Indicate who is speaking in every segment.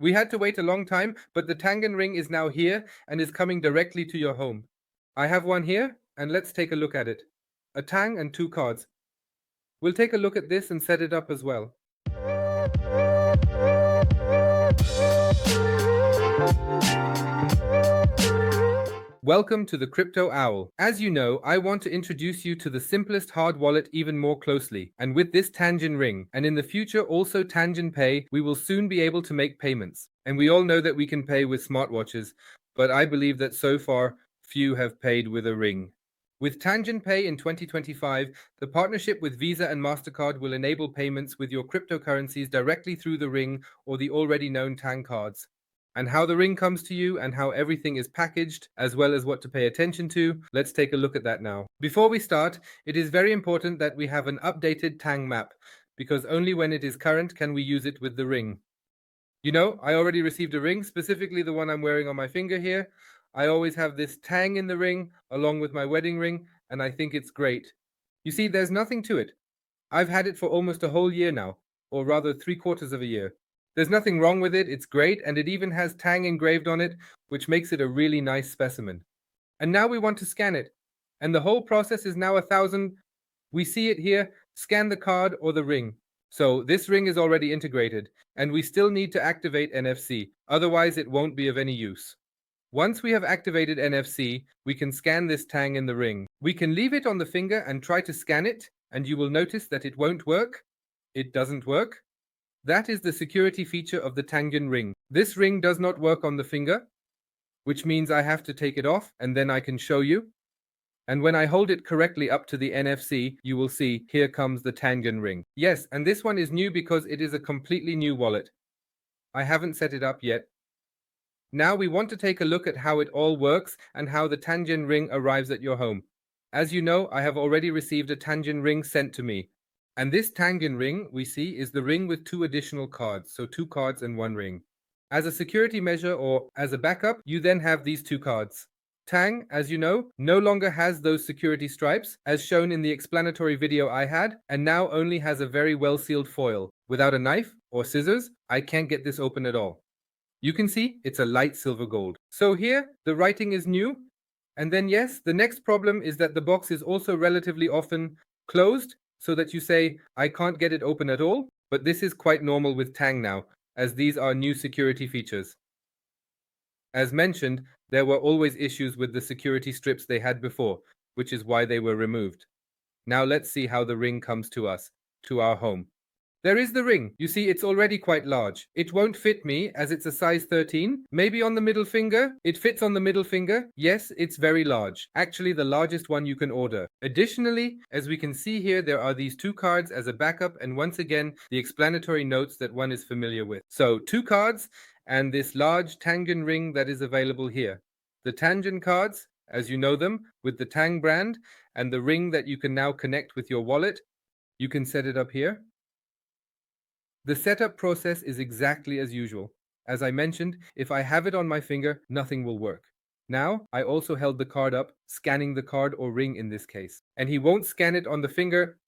Speaker 1: We had to wait a long time, but the Tangen ring is now here and is coming directly to your home. I have one here, and let's take a look at it. A tang and two cards. We'll take a look at this and set it up as well. Welcome to the Crypto Owl. As you know, I want to introduce you to the simplest hard wallet even more closely. And with this Tangen ring, and in the future also Tangem Pay, we will soon be able to make payments. And we all know that we can pay with smartwatches, but I believe that so far, few have paid with a ring. With Tangem Pay in 2025, the partnership with Visa and MasterCard will enable payments with your cryptocurrencies directly through the ring or the already known Tang cards. And how the ring comes to you and how everything is packaged, as well as what to pay attention to, let's take a look at that now. Before we start, it is very important that we have an updated Tang map, because only when it is current can we use it with the ring. You know, I already received a ring, specifically the one I'm wearing on my finger here. I always have this Tang in the ring, along with my wedding ring, and I think it's great. You see, there's nothing to it. I've had it for almost a whole year now, or rather 3/4 of a year. There's nothing wrong with it, it's great, and it even has Tang engraved on it, which makes it a really nice specimen. And now we want to scan it. And the whole process is now 1,000. We see it here, scan the card or the ring. So this ring is already integrated, and we still need to activate NFC, otherwise it won't be of any use. Once we have activated NFC, we can scan this Tang in the ring. We can leave it on the finger and try to scan it, and you will notice that it won't work. It doesn't work. That is the security feature of the Tangem ring. This ring does not work on the finger, which means I have to take it off and then I can show you. And when I hold it correctly up to the NFC, you will see here comes the Tangem ring. Yes, and this one is new because it is a completely new wallet. I haven't set it up yet. Now we want to take a look at how it all works and how the Tangem ring arrives at your home. As you know, I have already received a Tangem ring sent to me. And this Tangem ring we see is the ring with two additional cards, so two cards and one ring. As a security measure or as a backup, you then have these two cards. Tang, as you know, no longer has those security stripes, as shown in the explanatory video I had, and now only has a very well-sealed foil. Without a knife or scissors, I can't get this open at all. You can see it's a light silver gold. So here, the writing is new. And then yes, the next problem is that the box is also relatively often closed, so that you say, I can't get it open at all, but this is quite normal with Tang now, as these are new security features. As mentioned, there were always issues with the security strips they had before, which is why they were removed. Now let's see how the ring comes to us, to our home. There is the ring. You see, it's already quite large. It won't fit me as it's a size 13. Maybe on the middle finger? It fits on the middle finger. Yes, it's very large. Actually, the largest one you can order. Additionally, as we can see here, there are these two cards as a backup, and once again, the explanatory notes that one is familiar with. So, two cards and this large Tangem ring that is available here. The Tangem cards, as you know them, with the Tang brand, and the ring that you can now connect with your wallet. You can set it up here. The setup process is exactly as usual. As I mentioned, if I have it on my finger, nothing will work. Now, I also held the card up, scanning the card or ring in this case. And he won't scan it on the finger.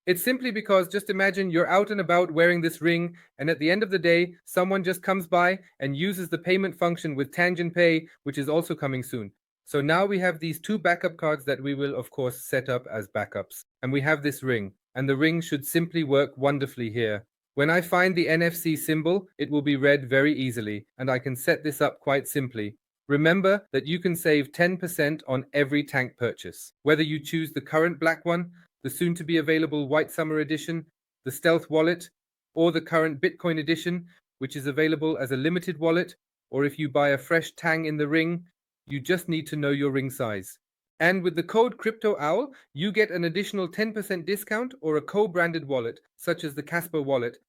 Speaker 1: It's simply because just imagine you're out and about wearing this ring, and at the end of the day, someone just comes by and uses the payment function with Tangem Pay, which is also coming soon. So now we have these two backup cards that we will, of course, set up as backups. And we have this ring. And the ring should simply work wonderfully here. When I find the NFC symbol, it will be read very easily, and I can set this up quite simply. Remember that you can save 10% on every tank purchase. Whether you choose the current black one, the soon-to-be available White Summer Edition, the Stealth Wallet, or the current Bitcoin Edition, which is available as a limited wallet, or if you buy a fresh Tang in the ring, you just need to know your ring size. And with the code CryptoOwl, you get an additional 10% discount or a co-branded wallet, such as the Casper wallet,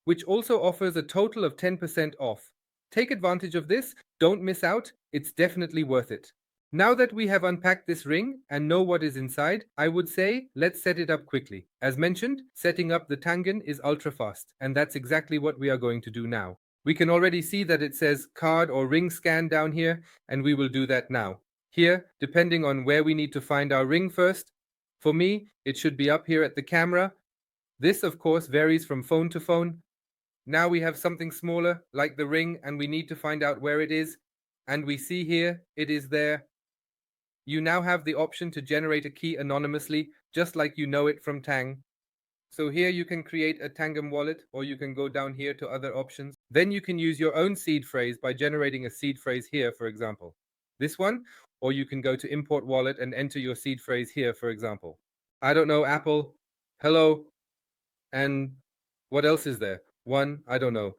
Speaker 1: which also offers a total of 10% off. Take advantage of this, don't miss out, it's definitely worth it. Now that we have unpacked this ring and know what is inside, I would say let's set it up quickly. As mentioned, setting up the Tangem is ultra fast, and that's exactly what we are going to do now. We can already see that it says card or ring scan down here, and we will do that now. Here, depending on where we need to find our ring first. For me, it should be up here at the camera. This, of course, varies from phone to phone. Now we have something smaller, like the ring, and we need to find out where it is. And we see here, it is there. You now have the option to generate a key anonymously, just like you know it from Tang. So here you can create a Tangem wallet, or you can go down here to other options. Then you can use your own seed phrase by generating a seed phrase here, for example. This one, or you can go to import wallet and enter your seed phrase here, for example. I don't know, Apple, hello, and what else is there? One, I don't know.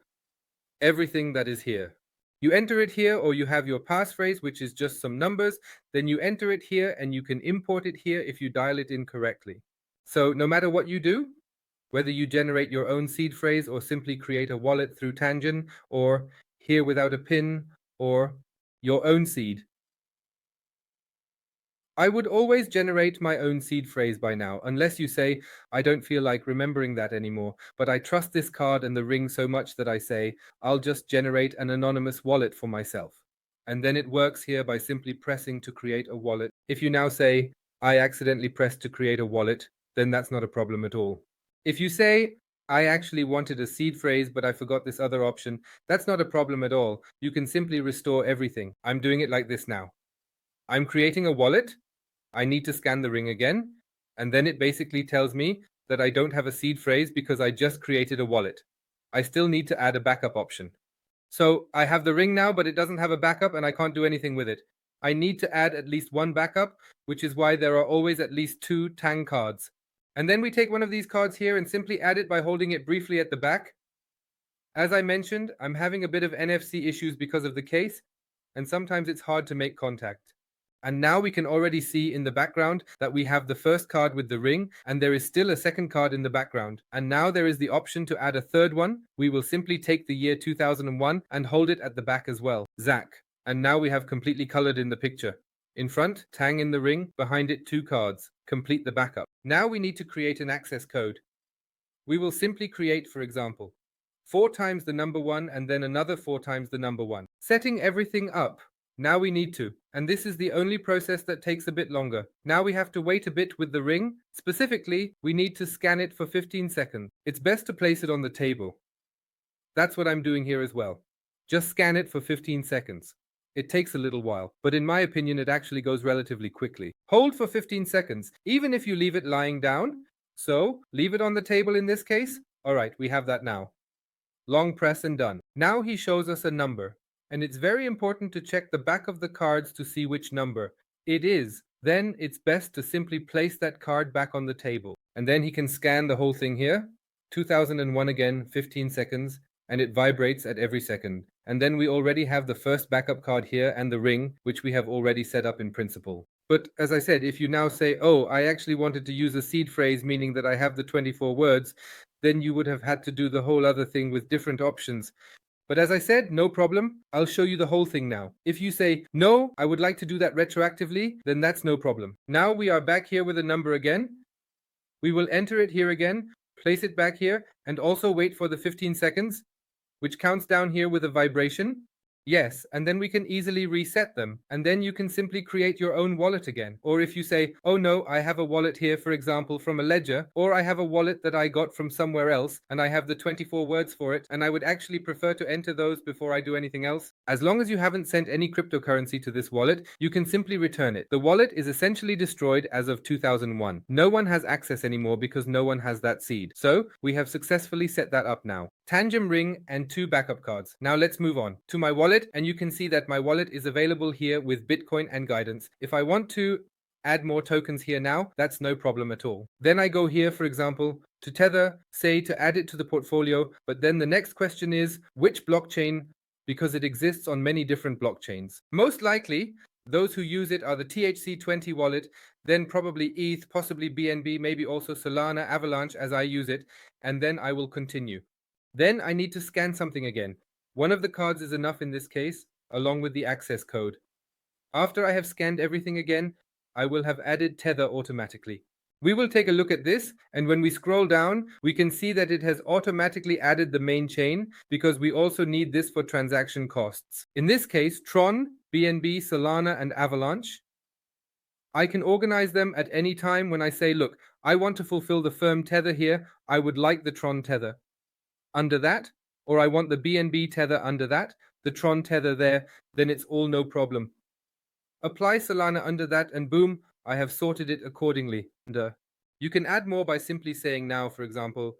Speaker 1: Everything that is here. You enter it here, or you have your passphrase, which is just some numbers. Then you enter it here, and you can import it here if you dial it in correctly. So no matter what you do, whether you generate your own seed phrase or simply create a wallet through Tangem, or here without a pin, or your own seed, I would always generate my own seed phrase by now, unless you say, I don't feel like remembering that anymore, but I trust this card and the ring so much that I say, I'll just generate an anonymous wallet for myself. And then it works here by simply pressing to create a wallet. If you now say, I accidentally pressed to create a wallet, then that's not a problem at all. If you say, I actually wanted a seed phrase, but I forgot this other option, that's not a problem at all. You can simply restore everything. I'm doing it like this now. I'm creating a wallet. I need to scan the ring again, and then it basically tells me that I don't have a seed phrase because I just created a wallet. I still need to add a backup option. So I have the ring now, but it doesn't have a backup and I can't do anything with it. I need to add at least one backup, which is why there are always at least 2 Tang cards. And then we take one of these cards here and simply add it by holding it briefly at the back. As I mentioned, I'm having a bit of NFC issues because of the case, and sometimes it's hard to make contact. And now we can already see in the background that we have the first card with the ring, and there is still a second card in the background. And now there is the option to add a third one. We will simply take the year 2001 and hold it at the back as well, Zach. And now we have completely colored in the picture. In front, Tang in the ring, behind it 2 cards. Complete the backup. Now we need to create an access code. We will simply create, for example, 4 times the number 1 and then another 4 times the number 1. Setting everything up. Now we need to, and this is the only process that takes a bit longer. Now we have to wait a bit with the ring. Specifically, we need to scan it for 15 seconds. It's best to place it on the table. That's what I'm doing here as well. Just scan it for 15 seconds. It takes a little while, but in my opinion it actually goes relatively quickly. Hold for 15 seconds, even if you leave it lying down. So, leave it on the table in this case. Alright, we have that now. Long press and done. Now he shows us a number. And it's very important to check the back of the cards to see which number it is. Then it's best to simply place that card back on the table. And then he can scan the whole thing here. 2001 again, 15 seconds, and it vibrates at every second. And then we already have the first backup card here and the ring, which we have already set up in principle. But as I said, if you now say, oh, I actually wanted to use a seed phrase, meaning that I have the 24 words, then you would have had to do the whole other thing with different options. But as I said, no problem. I'll show you the whole thing now. If you say, no, I would like to do that retroactively, then that's no problem. Now we are back here with a number again. We will enter it here again, place it back here, and also wait for the 15 seconds, which counts down here with a vibration. Yes, and then we can easily reset them. And then you can simply create your own wallet again. Or if you say, oh no, I have a wallet here, for example, from a ledger, or I have a wallet that I got from somewhere else, and I have the 24 words for it, and I would actually prefer to enter those before I do anything else. As long as you haven't sent any cryptocurrency to this wallet, you can simply return it. The wallet is essentially destroyed as of 2001. No one has access anymore because no one has that seed. So we have successfully set that up now. Tangem ring and 2 backup cards. Now let's move on to my wallet, and you can see that my wallet is available here with Bitcoin and guidance. If I want to add more tokens here now, that's no problem at all. Then I go here, for example, to Tether, say to add it to the portfolio, but then the next question is which blockchain, because it exists on many different blockchains. Most likely, those who use it are the THC20 wallet, then probably ETH, possibly BNB, maybe also Solana, Avalanche as I use it, and then I will continue. Then I need to scan something again. One of the cards is enough in this case, along with the access code. After I have scanned everything again, I will have added Tether automatically. We will take a look at this, and when we scroll down, we can see that it has automatically added the main chain because we also need this for transaction costs. In this case, Tron, BNB, Solana, and Avalanche. I can organize them at any time when I say, look, I want to fulfill the firm tether here. I would like the Tron tether. Under that, or I want the BNB tether under that, the Tron tether there, then it's all no problem. Apply Solana under that and boom, I have sorted it accordingly. And you can add more by simply saying now, for example,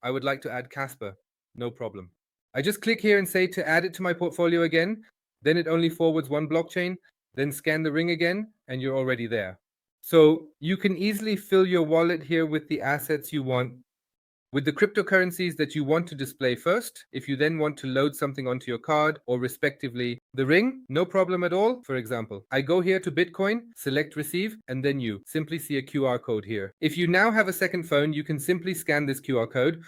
Speaker 1: I would like to add Casper. No problem. I just click here and say to add it to my portfolio again. Then it only forwards one blockchain. Then scan the ring again and you're already there. So you can easily fill your wallet here with the assets you want, with the cryptocurrencies that you want to display first. If you then want to load something onto your card or respectively the ring, no problem at all. For example, I go here to Bitcoin, select receive, and then you simply see a QR code here. If you now have a second phone, you can simply scan this QR code,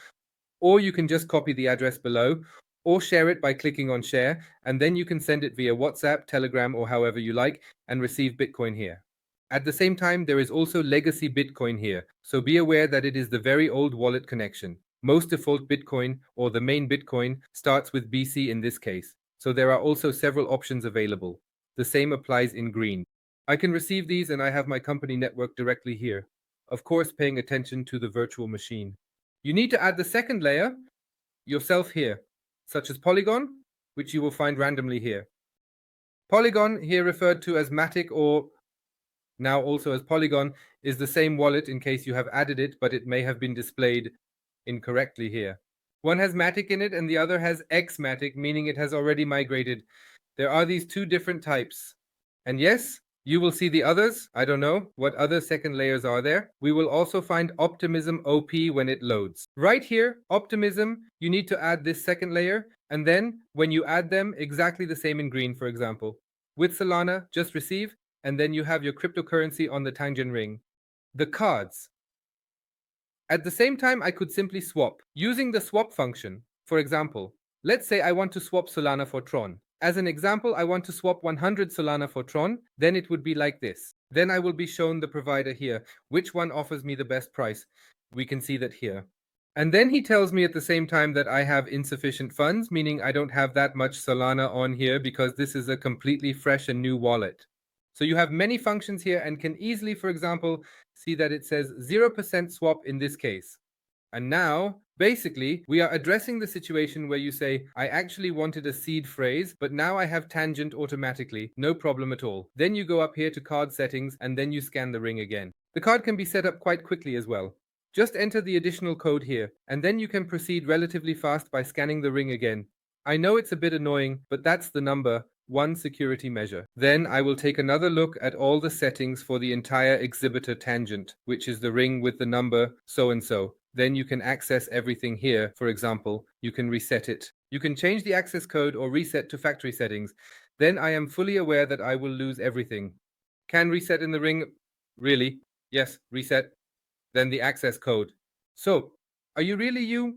Speaker 1: or you can just copy the address below or share it by clicking on share, and then you can send it via WhatsApp, Telegram, or however you like and receive Bitcoin here. At the same time, there is also legacy Bitcoin here, so be aware that it is the very old wallet connection. Most default Bitcoin, or the main Bitcoin, starts with BC in this case, so there are also several options available. The same applies in green. I can receive these and I have my company network directly here, of course paying attention to the virtual machine. You need to add the second layer yourself here, such as Polygon, which you will find randomly here. Polygon, here referred to as Matic or now also as Polygon, is the same wallet in case you have added it, but it may have been displayed incorrectly here. One has Matic in it and the other has X-Matic, meaning it has already migrated. There are these two different types. And yes, you will see the others. I don't know what other second layers are there. We will also find Optimism OP when it loads. Right here, Optimism, you need to add this second layer. And then when you add them, exactly the same in green, for example. With Solana, just receive, and then you have your cryptocurrency on the Tangem ring. The cards. At the same time, I could simply swap using the swap function. For example, let's say I want to swap Solana for Tron. As an example, I want to swap 100 Solana for Tron, then it would be like this. Then I will be shown the provider here, which one offers me the best price. We can see that here. And then he tells me at the same time that I have insufficient funds, meaning I don't have that much Solana on here because this is a completely fresh and new wallet. So you have many functions here and can easily, for example, see that it says 0% swap in this case. And now, basically, we are addressing the situation where you say, I actually wanted a seed phrase, but now I have tangent automatically, no problem at all. Then you go up here to card settings and then you scan the ring again. The card can be set up quite quickly as well. Just enter the additional code here, and then you can proceed relatively fast by scanning the ring again. I know it's a bit annoying, but that's the number. One security measure. Then I will take another look at all the settings for the entire exhibitor tangent, which is the ring with the number so and so. Then you can access everything here. For example, you can reset it. You can change the access code or reset to factory settings. Then I am fully aware that I will lose everything. Can reset in the ring? Really? Yes, reset. Then the access code. So, are you really you?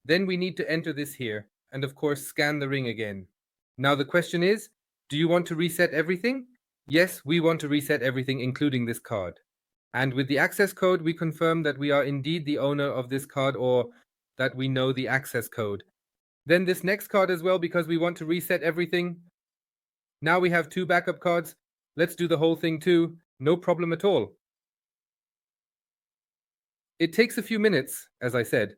Speaker 1: Then we need to enter this here, and of course scan the ring again. Now the question is, do you want to reset everything? Yes, we want to reset everything, including this card. And with the access code, we confirm that we are indeed the owner of this card or that we know the access code. Then this next card as well, because we want to reset everything. Now we have two backup cards. Let's do the whole thing too. No problem at all. It takes a few minutes, as I said,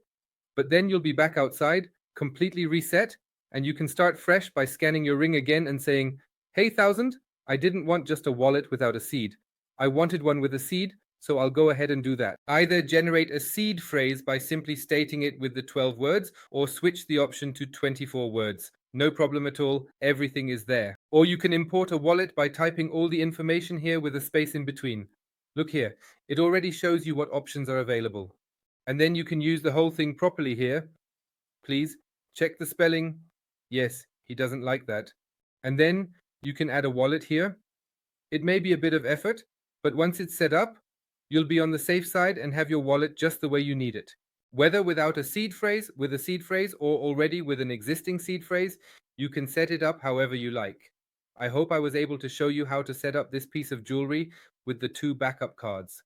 Speaker 1: but then you'll be back outside, completely reset, and you can start fresh by scanning your ring again and saying, hey 1000, I didn't want just a wallet without a seed. I wanted one with a seed, so I'll go ahead and do that. Either generate a seed phrase by simply stating it with the 12 words, or switch the option to 24 words. No problem at all, everything is there. Or you can import a wallet by typing all the information here with a space in between. Look here, it already shows you what options are available. And then you can use the whole thing properly here. Please, check the spelling. Yes, he doesn't like that. And then you can add a wallet here. It may be a bit of effort, but once it's set up, you'll be on the safe side and have your wallet just the way you need it. Whether without a seed phrase, with a seed phrase, or already with an existing seed phrase, you can set it up however you like. I hope I was able to show you how to set up this piece of jewelry with the two backup cards.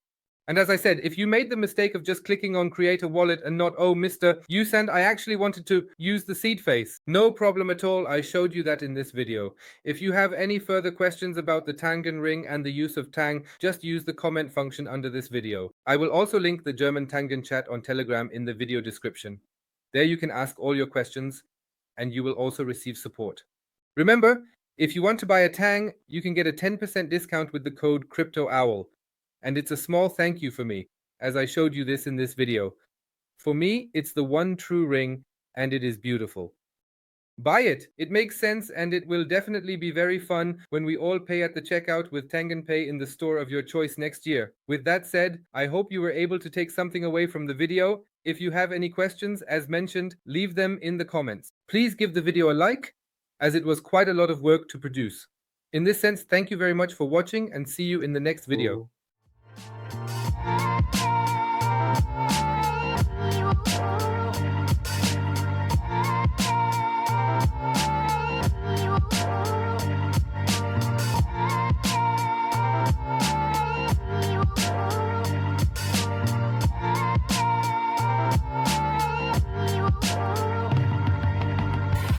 Speaker 1: And as I said, if you made the mistake of just clicking on create a wallet and not, oh, Mr. Usand, I actually wanted to use the seed face. No problem at all. I showed you that in this video. If you have any further questions about the Tangem ring and the use of Tang, just use the comment function under this video. I will also link the German Tangem chat on Telegram in the video description. There you can ask all your questions and you will also receive support. Remember, if you want to buy a Tang, you can get a 10% discount with the code CryptoOwl. And it's a small thank you for me, as I showed you this in this video. For me, it's the one true ring, and it is beautiful. Buy it. It makes sense, and it will definitely be very fun when we all pay at the checkout with Tangem Pay in the store of your choice next year. With that said, I hope you were able to take something away from the video. If you have any questions, as mentioned, leave them in the comments. Please give the video a like, as it was quite a lot of work to produce. In this sense, thank you very much for watching, and see you in the next video.